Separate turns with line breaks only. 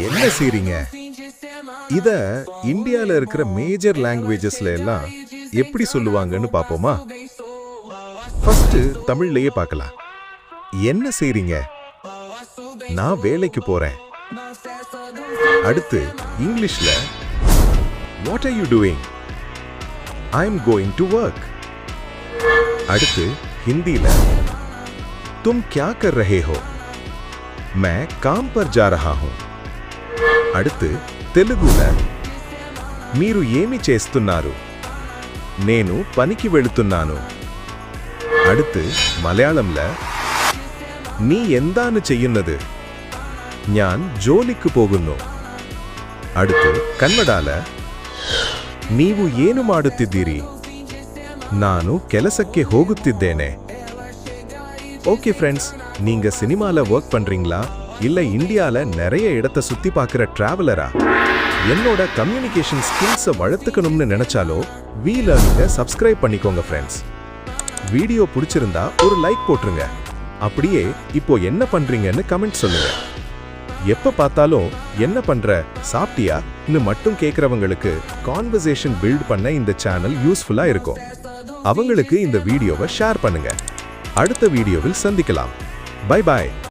என்ன செய்றீங்க? இத இந்தியால இருக்கிற மேஜர் லாங்குவேஜஸ்ல எல்லாம் எப்படி சொல்லுவாங்கன்னு பாப்போமா? ஃபர்ஸ்ட் தமிழ்லயே பார்க்கலாம். என்ன செய்றீங்க? நான் வேலைக்கு போறேன். அடுத்து இங்கிலீஷ்ல What are you doing? I am going to work. அடுத்து हिंदी ला तुम क्या कर रहे हो? मैं काम पर जा रहा हूं. அடுத்து తెలుగుல మీరు ఏమి చేస్తున్నారు? నేను పనికి వెళుతున్నాను. அடுத்து మలయాళంல നീ എന്താണ് ചെയ്യുന്നത്? ഞാൻ ജോലിക്ക് പോകുന്നു. അടുத்து ಕನ್ನಡಾಲ ನೀವು ಏನು ಮಾಡುತ್ತಿದ್ದೀರಿ? ನಾನು ಕೆಲಸಕ್ಕೆ ಹೋಗುತ್ತಿದ್ದೇನೆ. ஓகே ஃப்ரெண்ட்ஸ், நீங்க சினிமால ஒர்க் பண்றீங்களா இல்ல இந்தியால நிறைய இடத்தை சுத்தி பார்க்குற டிராவலரா? என்னோட கம்யூனிகேஷன் ஸ்கில்ஸை வளர்த்துக்கணும்னு நினைச்சாலோ வீலர்னிங்க சப்ஸ்கிரைப் பண்ணிக்கோங்க ஃப்ரெண்ட்ஸ். வீடியோ பிடிச்சிருந்தா ஒரு லைக் போட்டுருங்க. அப்படியே இப்போ என்ன பண்றீங்கன்னு கமெண்ட் சொல்லுங்க. எப்ப பார்த்தாலும் என்ன பண்ற, சாப்பிட்டியான்னு மட்டும் கேட்கறவங்களுக்கு கான்வர்சேஷன் பில்ட் பண்ண இந்த சேனல் யூஸ்ஃபுல்லா இருக்கும். அவங்களுக்கு இந்த வீடியோவை ஷேர் பண்ணுங்க. அடுத்த வீடியோவில் சந்திக்கலாம். Bye bye.